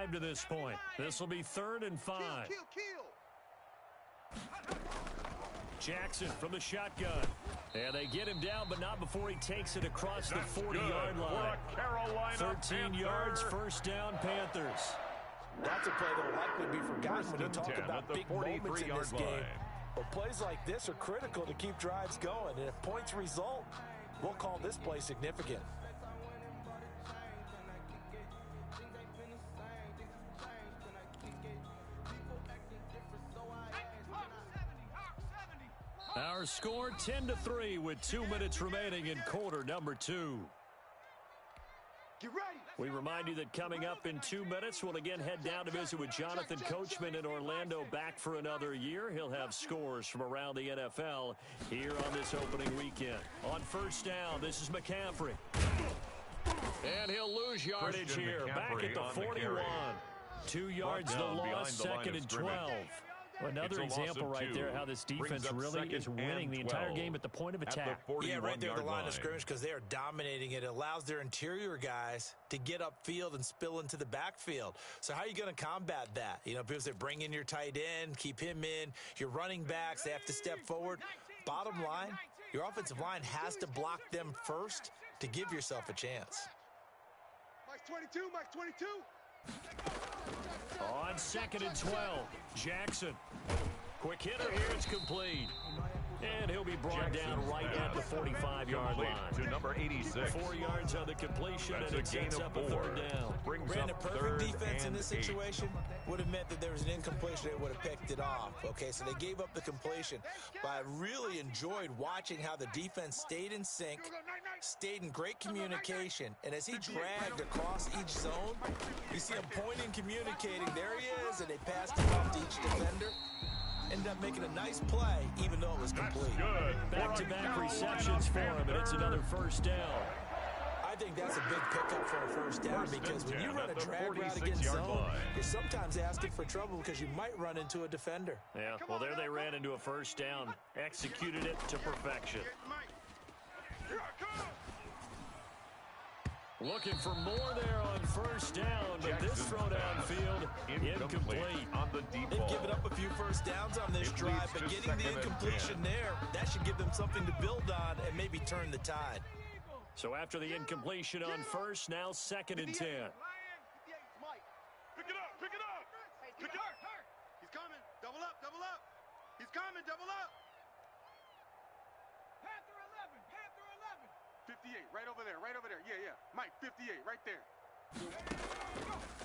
drive to this point. This will be 3rd and 5. Jackson from the shotgun. And they get him down, but not before he takes it across the 40-yard line. 13 yards, first down, Panthers. That's a play that will likely be forgotten when you talk about big moments in this game. But plays like this are critical to keep drives going. And if points result, we'll call this play significant. Our score 10-3 with 2 minutes remaining in quarter number 2. Get ready. We remind you that coming up in 2 minutes, we'll again head down to visit with Jonathan Coachman in Orlando, back for another year. He'll have scores from around the NFL here on this opening weekend. On first down, this is McCaffrey. And he'll lose yardage here, back at the 41. 2 yards the loss, 2nd and 12. Another example right there how this defense really is winning the entire game at the point of attack. Yeah, right there at the line of scrimmage because they are dominating it. It allows their interior guys to get upfield and spill into the backfield. So how are you going to combat that? You know, because they bring in your tight end, keep him in. Your running backs, they have to step forward. Bottom line, your offensive line has to block them first to give yourself a chance. Mike's 22, Mike's 22. On 2nd and 12, Jackson. Quick hitter here, it's complete. And he'll be brought down right at the 45-yard line. To number 86. 4 yards on the completion, and it sets up a 3rd down. Brandon, perfect defense in this situation would have meant that there was an incompletion. They would have picked it off. Okay, so they gave up the completion. But I really enjoyed watching how the defense stayed in sync, stayed in great communication, and as he dragged across each zone, you see him pointing, communicating. There he is, and they passed it off to each defender. Ended up making a nice play, even though it was complete. Back-to-back receptions for him, and it's another first down. I think that's a big pickup for a first down because when you run a drag route against zone, you're sometimes asking for trouble because you might run into a defender. Yeah, well, there they ran into a first down, executed it to perfection. Looking for more there on first down, but this throw downfield incomplete. On the deep They've ball. given up a few first downs on this drive, but getting the incompletion there, that should give them something to build on and maybe turn the tide. So after the incompletion on first, now 2nd and 10. Pick it up, pick it up. Pick it up. He's coming. Double up. He's coming, double up. Panther 11. 58, right over there. Yeah. Mike, 58, right there.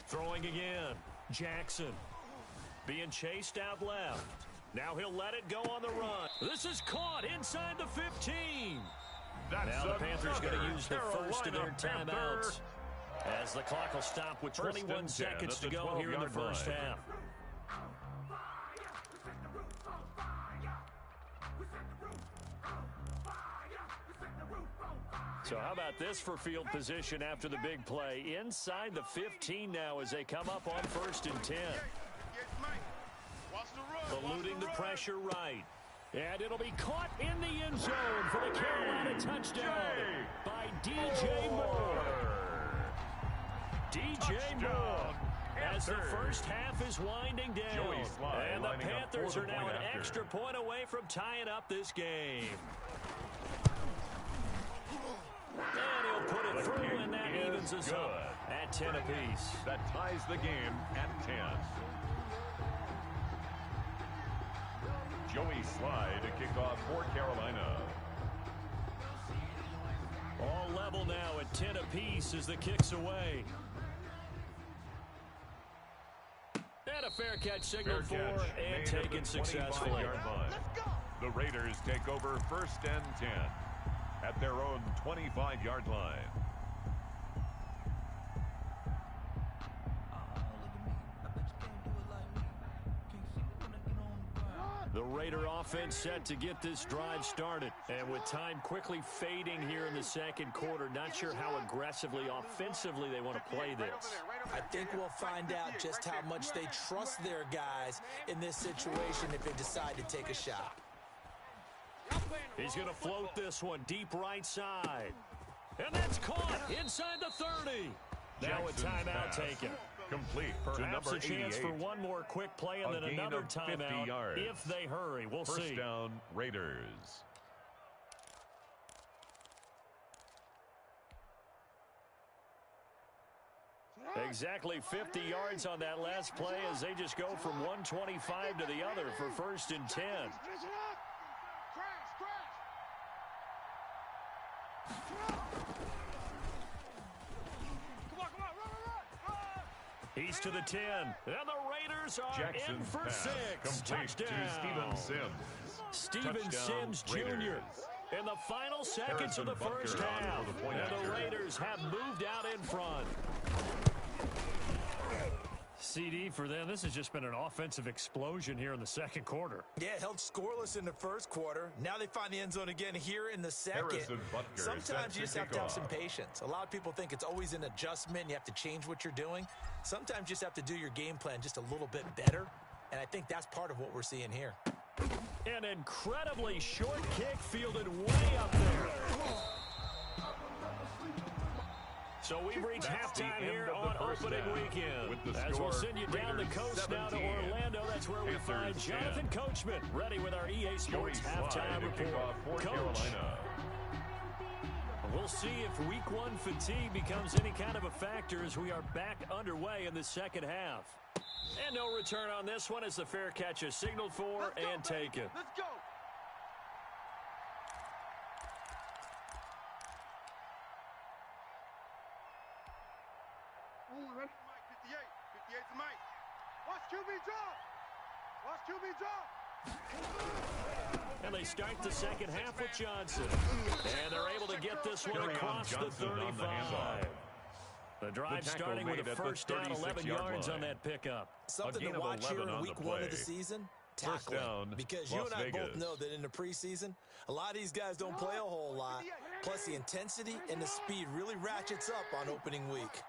Throwing again. Jackson being chased out left. Now he'll let it go on the run. This is caught inside the 15. Now the Panthers going to use the first of their timeouts as the clock will stop with 21 seconds to go here in the first half. So how about this for field position after the big play? Inside the 15 now as they come up on 1st and 10. Eluding the pressure right. And it'll be caught in the end zone for the Carolina touchdown by DJ Moore. DJ Moore as the first half is winding down. And the Panthers are now an extra point away from tying up this game. And he'll put it through, and that evens us up at 10 apiece. That ties the game at 10. Joey Slye to kick off for Carolina. All level now at 10 apiece as the kick's away. And a fair catch signaled for and taken successfully. The Raiders take over 1st and 10 at their own 25-yard line. The Raider offense set to get this drive started. And with time quickly fading here in the second quarter, not sure how aggressively, offensively they want to play this. I think we'll find out just how much they trust their guys in this situation if they decide to take a shot. He's going to float this one deep right side. And that's caught inside the 30. Now a timeout taken. Complete to Perhaps number a chance 88. for one more quick play and A then gain another of 50 timeout yards. if they hurry. We'll see. First down, Raiders. Exactly 50 yards on that last play as they just go from 125 to the other for first and 10. He's to the 10. And the Raiders are Jackson's in for pass 6. complete Touchdown. to Steven Sims. Steven Touchdown, Sims Jr. Raiders. In the final seconds of the Harrison first Butker on half. for the point And the after. Raiders have moved out in front. CD for them, this has just been an offensive explosion here in the second quarter. Yeah, held scoreless in the first quarter. Now they find the end zone again here in the second. Harrison Butker Sometimes set you just to have to have kick some off. patience. A lot of people think it's always an adjustment. You have to change what you're doing. Sometimes you just have to do your game plan just a little bit better. And I think that's part of what we're seeing here. An incredibly short kick fielded way up there. So we've reached That's the halftime end here of the on first opening half. weekend. With the As we'll score, send you down the Raiders coast now to 17, Orlando. That's where we find Panthers Jonathan 10. Coachman ready with our EA Sports Joey halftime Slye to kick report. off for Coach, Carolina. we'll see if week one fatigue becomes any kind of a factor as we are back underway in the second half. And no return on this one as the fair catch is signaled for and taken. Let's go. Mike, 58. 58's the Mike. Watch QB drop. Watch QB drop. And they start the second half with Johnson. And they're able to get this one Kerryon across the Johnson on the 35. handoff. The drive The tackle starting with made a at the first down, 11 36-yard yards on line. that pickup. Something gain to of watch here 11 in on week the 1 of play. the season. First Tackling. down, Because Las you and I both Vegas. know that in the preseason, a lot of these guys don't play a whole lot. Plus, the intensity and the speed really ratchets up on opening week.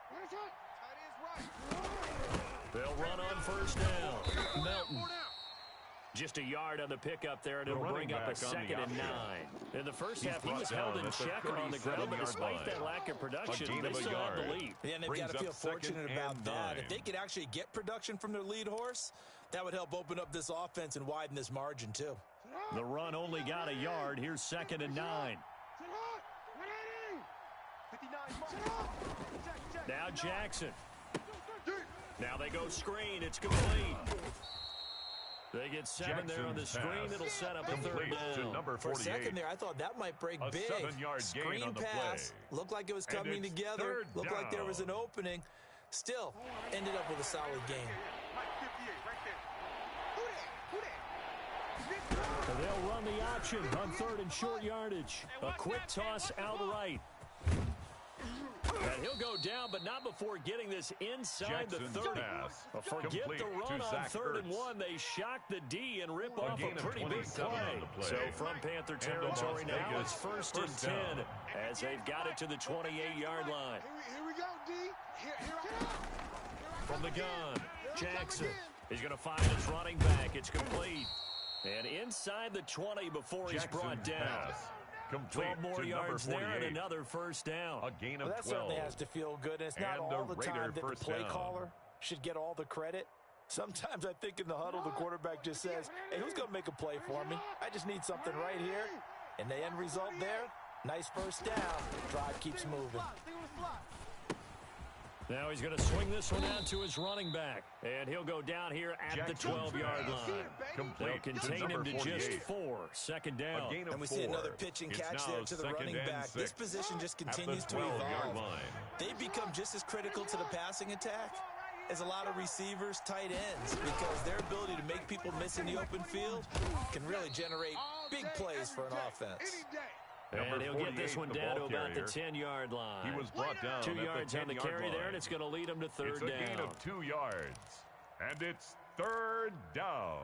They'll run on first down. Melton. Just a yard on the pickup there, and The it'll running bring up a back on the second and option. 9. In the first He's half, he brought was held down in at the check on the ground, but 37-yard despite line. that lack of production, gain they of a still have the yard. lead. Yeah, and they've Brings got to up feel fortunate second about and that. 9. If they could actually get production from their lead horse, that would help open up this offense and widen this margin, too. The run only got a yard. Here's second and 9. Now Jackson. Now they go screen. It's complete. They get 7 there on the Jackson's screen. pass It'll set up a third complete to down. number For a 48. second there, I thought that might break A big. 7-yard gain Screen on the pass. play. Looked like it was And coming it's together. third Looked like there was down. an opening. Still, ended up with a solid game. Mike, 58, right there. Who that? And they'll run the option on third and short yardage. A quick toss out right. And he'll go down, but not before getting this inside Jackson's the 30. pass Forget complete the run to on Zach third and Ertz. 1. They shock the D and rip off gain a of pretty big 27 play. on the play. So from Panther And territory Las now, Vegas, it's first and first 10 down. as they've got it to the 28-yard line. Here we go, D. Here I From the gun, Jackson is going to find his running back. It's complete. And inside the 20 before he's brought Jackson's down. pass complete 12 more to yards number there 48. and another first down. A gain of Well, that 12. certainly has to feel good. And it's not And all a the time Raider that the first play down. caller should get all the credit. Sometimes I think in the huddle, the quarterback just says, hey, who's going to make a play for me? I just need something right here. And the end result there, nice first down. Drive keeps moving. Now he's going to swing this one out to his running back. And he'll go down here at the Jackson's 12-yard pass line. They'll complete to contain him number to just 48. 4. Second down. A gain of And we 4. see another pitch and It's catch now there to the second running and back. 6 This position just at the continues to 12-yard evolve. line. They become just as critical to the passing attack as a lot of receivers, tight ends, because their ability to make people miss in the open field can really generate big plays for an offense. And he'll get this 48, one the down to ball about the carrier. 10-yard line. He was brought down 2 at yards the on the 10-yard carry line. there, and it's going to lead him to third It's a down. gain of 2 yards. And it's third down.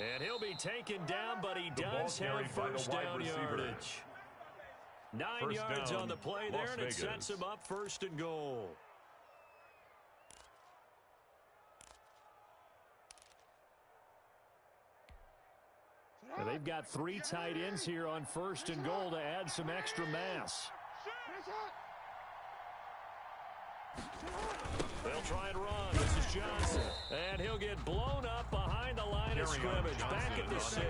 And he'll be taken down, but he The ball does carried have by the first wide down receiver. yardage. 9 yards on the play there, and it sets him up 1st and goal. Now they've got 3 tight ends here on 1st and goal to add some extra mass. They'll try and run. This is Johnson. And he'll get blown up behind the line of scrimmage. Back at the 6.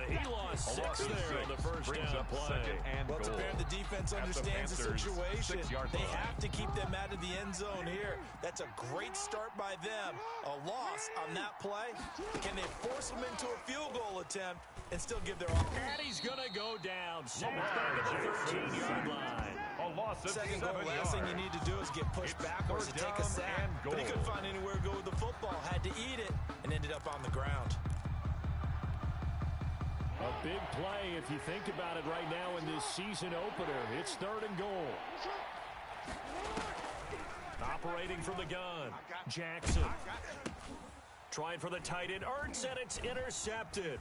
He lost 6 there on the first down play. Well, to bear the defense understands the situation. They have to keep them out of the end zone here. That's a great start by them. A loss on that play. Can they force them into a field goal attempt and still give their offense? And he's going to go down. So back at the 13-yard line. A loss of 2nd goal, last thing you need to do is get pushed backwards and take a sack. But he couldn't find anywhere to go with the football. Had to eat it and ended up on the ground. A big play if you think about it right now in this season opener. It's 3rd and goal. Operating from the gun. Jackson. Trying for the tight end. Ertz, and it's intercepted.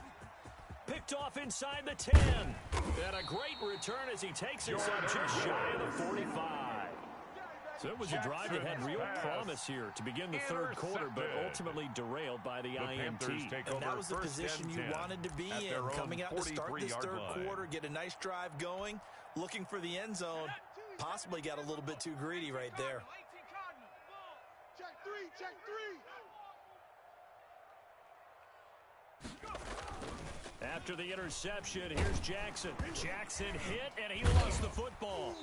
Picked off inside the 10. And a great return as he takes us up just shy of the 45. So it was a drive that had real promise here to begin the 3rd quarter, but ultimately derailed by the INT. And that was the position you wanted to be in. Coming out to start this 3rd quarter, get a nice drive going, looking for the end zone. Possibly got a little bit too greedy right there. Check 3, check 3. After the interception, here's Jackson. Jackson hit, and he lost the football.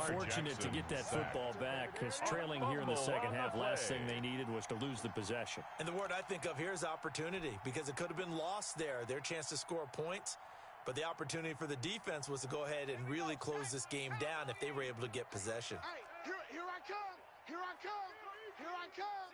Fortunate to get that football back, because trailing here in the second half, last thing they needed was to lose the possession. And the word I think of here is opportunity, because it could have been lost there, their chance to score points. But the opportunity for the defense was to go ahead and really close this game down if they were able to get possession. Hey, here I come. Here I come. Here I come.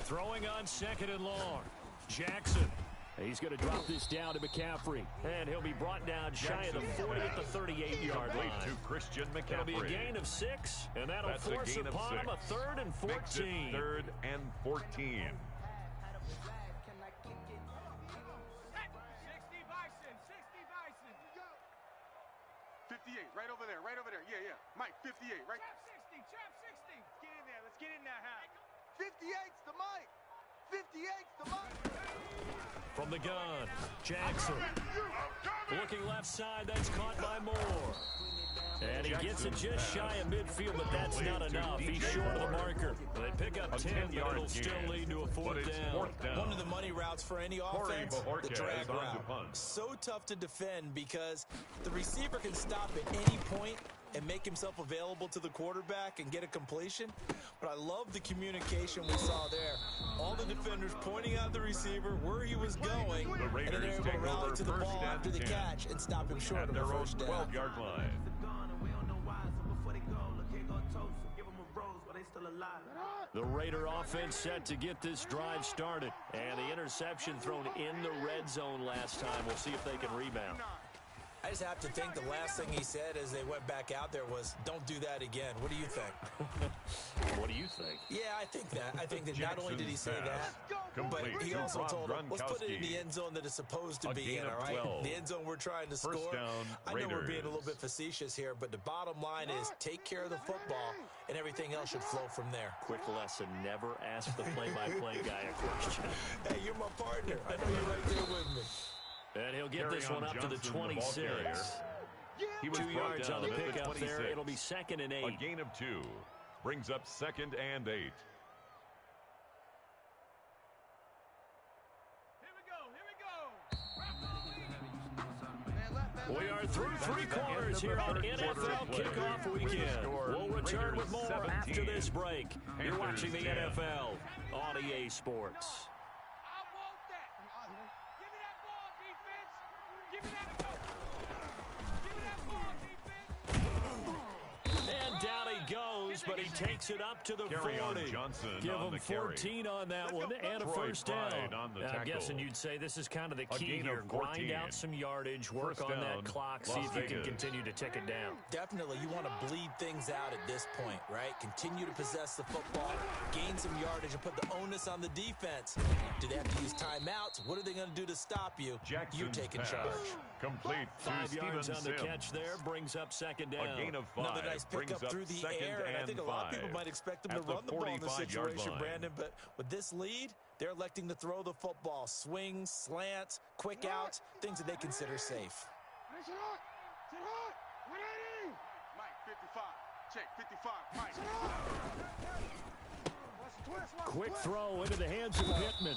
Throwing on 2nd and long. Jackson. He's going to drop this down to McCaffrey. And he'll be brought down shy of the 40 at the 38-yard line. To Christian McCaffrey. It'll be a gain of 6, and that'll force upon him a 3rd and 14. Makes it 3rd and 14. 58, right over there, right over there. Yeah, yeah. Mike, 58, right? Trap 60. Get in there. Let's get in that half. 58's the Mike. 58's the Mike. From the gun, Jackson. Looking left side, that's caught by Moore. And he gets it just shy of midfield, but that's not enough. He's short of the marker. They pick up 10, but it'll still lead to a 4th down. One of the money routes for any offense, the drag route. So tough to defend because the receiver can stop at any point and make himself available to the quarterback and get a completion. But I love the communication we saw there. All the defenders pointing out the receiver, where he was going, and then they're able to rally to the ball after the catch and stop him short of the first down. 12-yard line. The Raider offense set to get this drive started. And the interception thrown in the red zone last time. We'll see if they can rebound. I just have to think the last thing he said as they went back out there was, don't do that again. What do you think? What do you think? Yeah, I think that. I think that not only did he say that, but he also told him, let's put it in the end zone that it's supposed to be in, all right? The end zone we're trying to score. I know we're being a little bit facetious here, but the bottom line is take care of the football, and everything else should flow from there. Quick lesson, never ask the play-by-play guy a question. Hey, you're my partner. I know you're right there with me. And he'll get this one up to the 26. He was 2 yards on the pickup there. 26. It'll be 2nd and 8. A gain of 2 brings up 2nd and 8. We are through 3 quarters here on NFL Kickoff Weekend. We'll return with more after this break. You're watching the NFL on EA Sports. And down he goes, but he takes it up to the Carry 40. on Johnson Give on him the carry. 14 on that one and a Troy first down. Pride on the I'm tackle. guessing you'd say this is kind of the A key gain here. of 14. Grind out some yardage, work First on down, that clock, see Las if you can Vegas. continue to tick it down. Definitely, you want to bleed things out at this point, right? Continue to possess the football, gain some yardage, and put the onus on the defense. Do they have to use timeouts? What are they going to do to stop you? You taking charge. Complete to 5 yards Steven on the Sims. catch there, brings up second down. A gain of 5 Another nice brings pickup up through the second air, and I think a lot of people 5 might expect them to at the run the ball in this 45-yard situation, line. Brandon, but with this lead, they're electing to throw the football. Swings, slants, quick outs, things that they consider safe. Mike, 55. Check, 55. Mike. Quick throw into the hands of Pittman.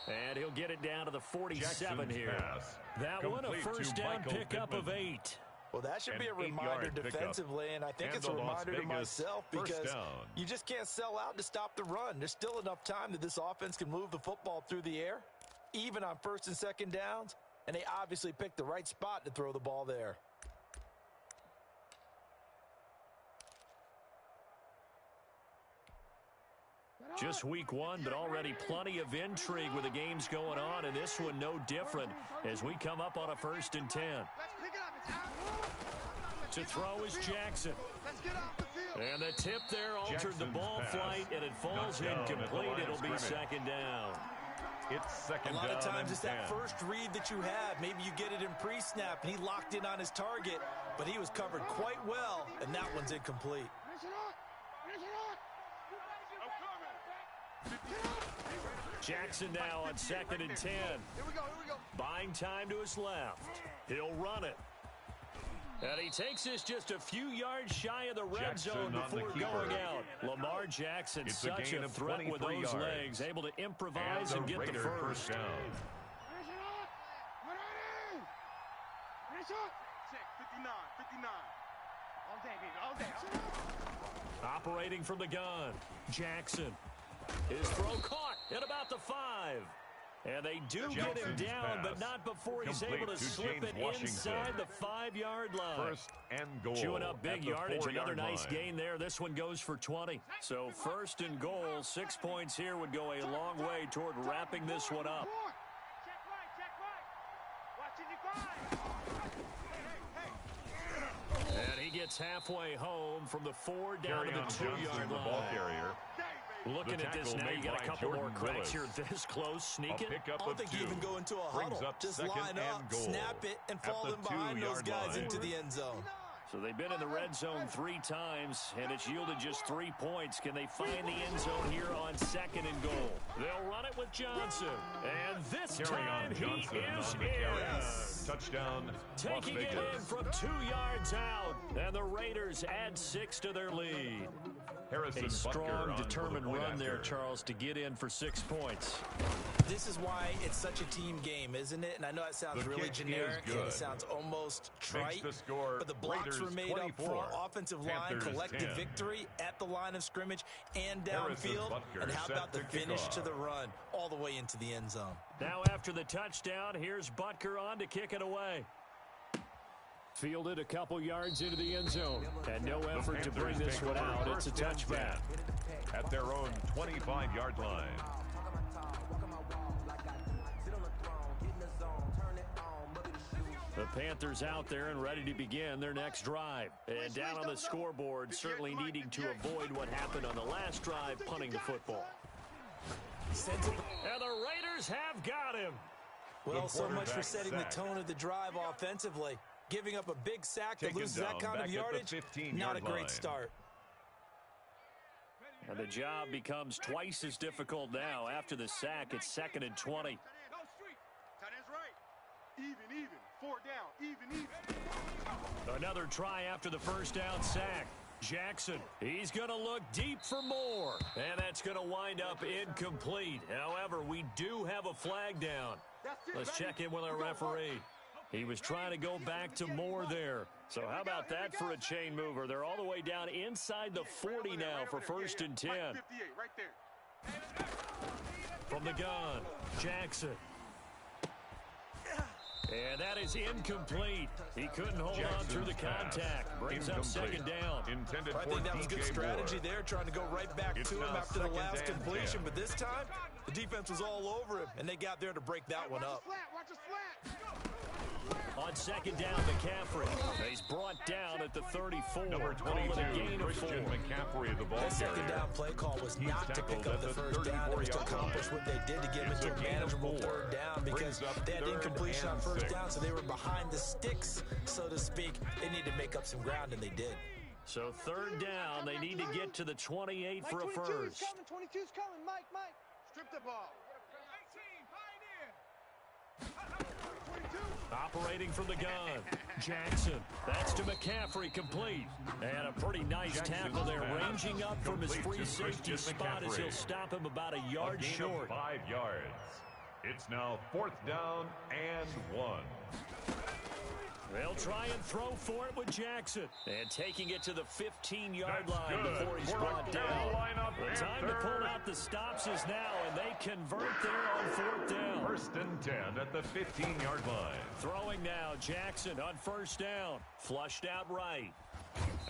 And he'll get it down to the 47 Jackson's here. pass. That one a Complete to first down Michael pickup of Pittman. 8. Well, that should An be a 8-yard reminder pickup. defensively, and I think And it's a the Las reminder to Vegas myself first because down. you just can't sell out to stop the run. There's still enough time that this offense can move the football through the air, even on first and second downs, and they obviously picked the right spot to throw the ball there. Just week 1, but already plenty of intrigue with the games going on, and this one no different as we come up on a first and 10. Let's pick it up. It's out. To throw is Jackson. Let's get off the field. And the tip there altered the Jackson's ball pass. flight, and it falls Knocked down at the incomplete. line of It'll be scrimmage. second down. It's second A lot down of times and it's that 10. first read that you have. Maybe you get it in pre-snap, and he locked in on his target, but he was covered quite well, and that one's incomplete. Jackson now on second and 10. Here we go. Buying time to his left. He'll run it. And he takes us just a few yards shy of the red Jackson zone on the before keeper. going out. Lamar Jackson, It's a such gain a of threat with 23 those yards. legs, able to improvise and the get the Raider first. down. Check, 59. All day, baby, all day. Operating from the gun, Jackson. His throw caught at about the 5. And they do get him Jackson's down, pass. but not before he's Complete able to to slip James it Washington. inside the 5-yard line. First and goal. Chewing up big at the yardage, 4-yard another nice line. gain there. This one goes for 20. So first and goal, 6 points here would go a long way toward wrapping this one up. Check right. Watching you guys. And he gets halfway home from the 4 down Carry to on the Johnson, 2-yard the ball line. carrier. Looking The at this tackle now, you made got a by couple more Jordan cracks Willis. here. This close, sneak A it. pickup I don't of think 2. you even go into a Brings huddle. up Just second line up, and goal snap it, and at fall the in behind those 2-yard guys line. into the end zone. So they've been in the red zone 3 times, and it's yielded just 3 points. Can they find the end zone here on second and goal? They'll run it with Johnson. And this Carry time on Johnson he is on the carry. in. Touchdown, Las Taking it in Vegas. from 2 yards out. And the Raiders add 6 to their lead. Harrison A Butker strong, on for the determined point run there, after. Charles, to get in for 6 points. This is why it's such a team game, isn't it? And I know it sounds The really kick is generic and good. it sounds almost trite, the score but the blocks Raiders were made up 24, front, offensive line, Panthers collective 10. victory at the line of scrimmage and Harrison downfield. Butker And how set about the to kick finish off. to the run all the way into the end zone? Now after the touchdown, here's Butker on to kick it away. Fielded a couple yards into the end zone. And no effort to bring this one out. It's a touchback. At their own 25-yard line. The Panthers out there and ready to begin their next drive. And down on the scoreboard, certainly needing to avoid what happened on the last drive, punting the football. And the Raiders have got him. Well, so much for quarterback setting sack. the tone of the drive offensively. Giving up a big sack that Taken loses that down kind back of at the yardage, 15-yard not a great line. start. And the job becomes twice as difficult now. After the sack, it's 2nd and 20. Go street. Tight end's right. Even. 4 down. Even. Another try after the first down sack. Jackson, he's going to look deep for more. And that's going to wind up incomplete. However, we do have a flag down. Let's check in with our referee. He was trying to go back to Moore there. So how about that for a chain mover? They're all the way down inside the 40 now for 1st and 10. 58, right there. From the gun, Jackson. And that is incomplete. He couldn't hold on through the contact. Brings up second down. Intended I think that was good strategy there, trying to go right back to him after the last completion. But this time, the defense was all over him, and they got there to break that one up. Watch the flat. On second down, McCaffrey. He's brought down at the 34. Number 22, Christian McCaffrey, the ball That second carrier. down play call was not to pick up the first down. It was to accomplish what they did to get into a manageable third down, because they had incompletion on first down, so they were behind the sticks, so to speak. They needed to make up some ground, and they did. So third down, they need to get to the 28 for a Mike, 22's first. coming, 22's coming. Mike. Strip the ball. 18, pioneer. Operating from the gun, Jackson. That's to McCaffrey, complete. And a pretty nice tackle there, ranging up from his free safety spot as he'll stop him about a yard short. 5 yards. It's now 4th down and 1. They'll try and throw for it with Jackson. And taking it to the 15-yard line before he's brought down. The time to pull out the stops is now, and they convert there on 4th down. 1st and 10 at the 15-yard line. Throwing now, Jackson on first down. Flushed out right.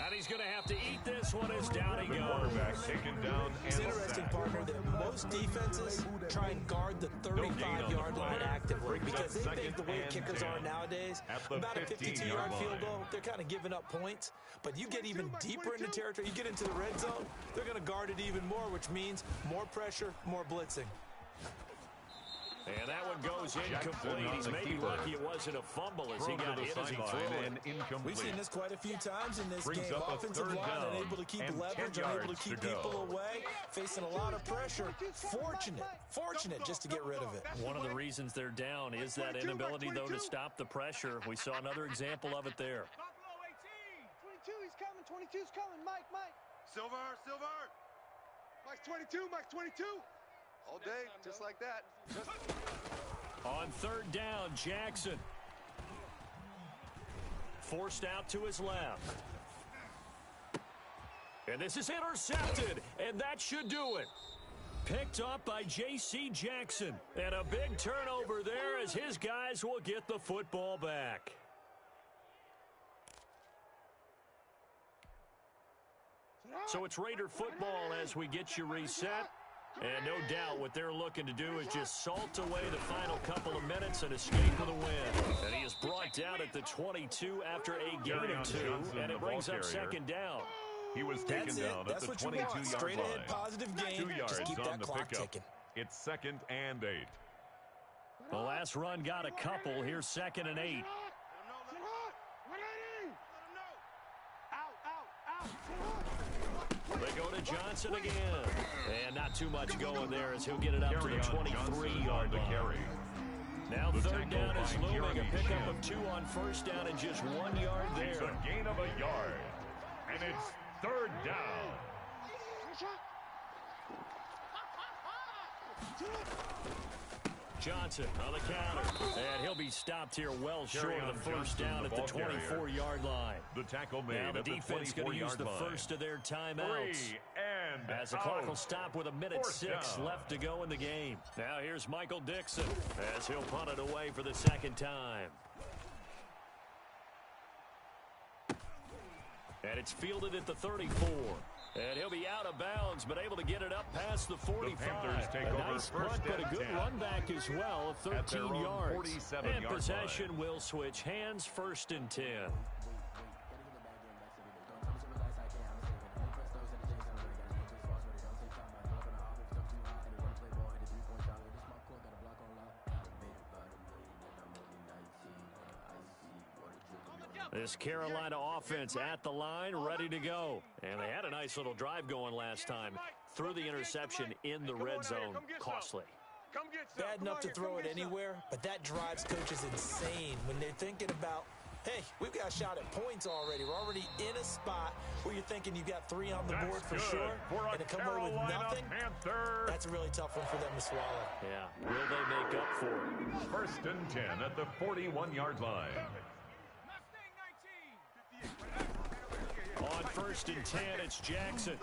And he's going to have to eat this one as down he The goes. quarterback taken down It's and interesting, sacked. partner, that most defenses try and guard the 35-yard line actively, because they think the way kickers are nowadays, about a 52-yard field goal, they're kind of giving up points. But you get even deeper into territory, you get into the red zone, they're going to guard it even more, which means more pressure, more blitzing. And that one goes incomplete. He's maybe lucky it wasn't a fumble as he got hit as he threw it. We've seen this quite a few times in this Brings game. up a Offensive third line down unable to keep and leverage, 10 unable to yards keep to go. people away, facing a lot of pressure. Fortunate just to get rid of it. One of the reasons they're down is that inability, though, to stop the pressure. We saw another example of it there. Buffalo 18. 22, he's coming. 22's coming. Mike. Silver. Mike's 22. Mike's 22. All day, just like that. On third down, Jackson. Forced out to his left. And this is intercepted, and that should do it. Picked up by J.C. Jackson. And a big turnover there as his guys will get the football back. So it's Raider football as we get you reset. And no doubt what they're looking to do is just salt away the final couple of minutes and escape with a win. And he is brought down at the 22 after a gain of 2, and it brings up second down. He was taken down at the 22-yard Straight line. ahead, positive gain. 2 yards Just keep on that the clock pickup. ticking. It's 2nd and 8. The last run got a couple. Here's 2nd and 8. They go to Johnson again. And not too much going there as he'll get it up to the 23-yard line. Now third down is looming. A pickup of 2 on first down and just 1 yard It's there. a gain of a yard. And it's 3rd down. Johnson on the counter. And he'll be stopped here well short of the first down at the 24-yard line. The tackle made Now the at the defense going to use 24-yard the line. first of their timeouts. 3 and As the clock will out. stop with 1:06 left to go in the game. Now here's Michael Dixon as he'll punt it away for the second time. And it's fielded at the 34. And he'll be out of bounds, but able to get it up past the 45. The Panthers take a over nice first punt, but and a good 10. run back as well, At their 13 own yards. 47-yard And possession line. will switch hands, 1st and 10. This Carolina offense at the line, ready to go. And they had a nice little drive going last time. Threw the interception in the red zone. Costly. Bad enough to throw it anywhere, but that drives coaches insane when they're thinking about, hey, we've got a shot at points already. We're already in a spot where you're thinking you've got 3 on the board for sure, and to come away with nothing, that's a really tough one for them to swallow. Yeah, will they make up for it? 1st and 10 at the 41-yard line. On 1st and 10, it's Jackson.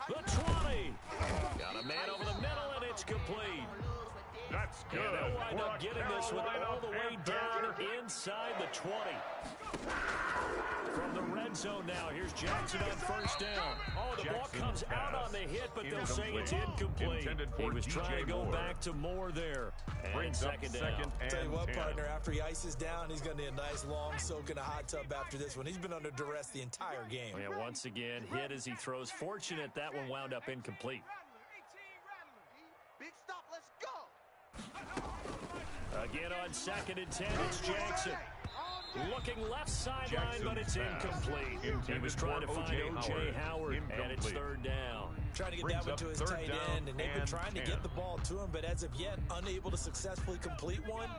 The 20. Got a man over the middle, and it's complete. That's good. And they'll wind up getting this one all the way down Panther. inside the 20. From the red zone now, here's Jackson on first down. Oh, the ball comes out on the hit, but they'll say it's incomplete. He was trying to go back to Moore there. And second down. I'll tell you what, partner, after he ices down, he's going to need a nice long soak in a hot tub after this one. He's been under duress the entire game. Yeah, once again, hit as he throws. Fortunate that one wound up incomplete. Big stop, let's go. Again on 2nd and 10, it's Jackson. Looking left sideline, but it's incomplete. He was trying to find O.J. Howard, and it's 3rd down. Trying to get that one to his tight end, and they've been trying to get the ball to him, but as of yet, unable to successfully complete one.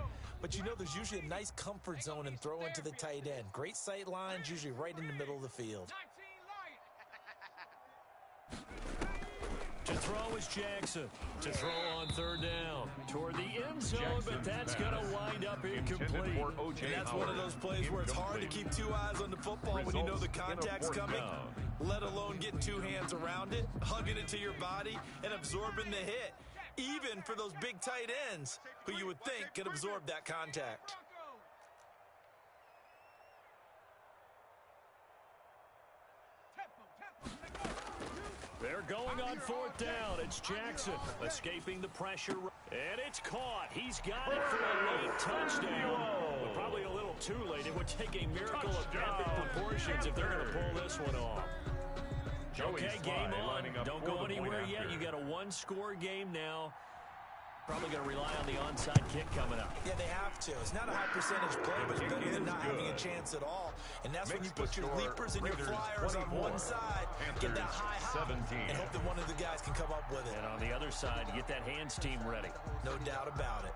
But you know, there's usually a nice comfort zone in throwing to the tight end. Great sight lines, usually right in the middle of the field. To throw is Jackson. To throw on 3rd down. Toward the end zone, but that's going to wind up incomplete. And that's one of those plays where it's hard to keep 2 eyes on the football when you know the contact's coming, let alone getting 2 hands around it, hugging it to your body, and absorbing the hit. Even for those big tight ends who you would think could absorb that contact. They're going on 4th down. It's Jackson escaping the pressure. And it's caught. He's got it for a late touchdown. But probably a little too late. It would take a miracle of epic proportions if they're going to pull this one off. Okay, game on. Don't go anywhere yet. You got a 1-score game now. Probably going to rely on the onside kick coming up. Yeah, they have to. It's not a high percentage play, but it's better than not having a chance at all. And that's when you put your leapers and your flyers on one side, get that high hop, and hope that one of the guys can come up with it. And on the other side, you get that hands team ready. No doubt about it.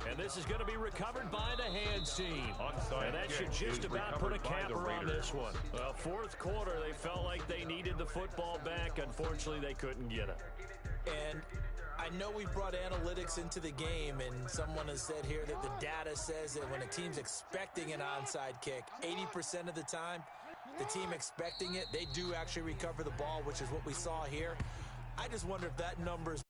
And this is going to be recovered by the hands team. And that should just about put a capper on this one. Well, 4th quarter, they felt like they needed the football back. Unfortunately, they couldn't get it. And I know we brought analytics into the game, and someone has said here that the data says that when a team's expecting an onside kick, 80% of the time, the team expecting it, they do actually recover the ball, which is what we saw here. I just wonder if that number is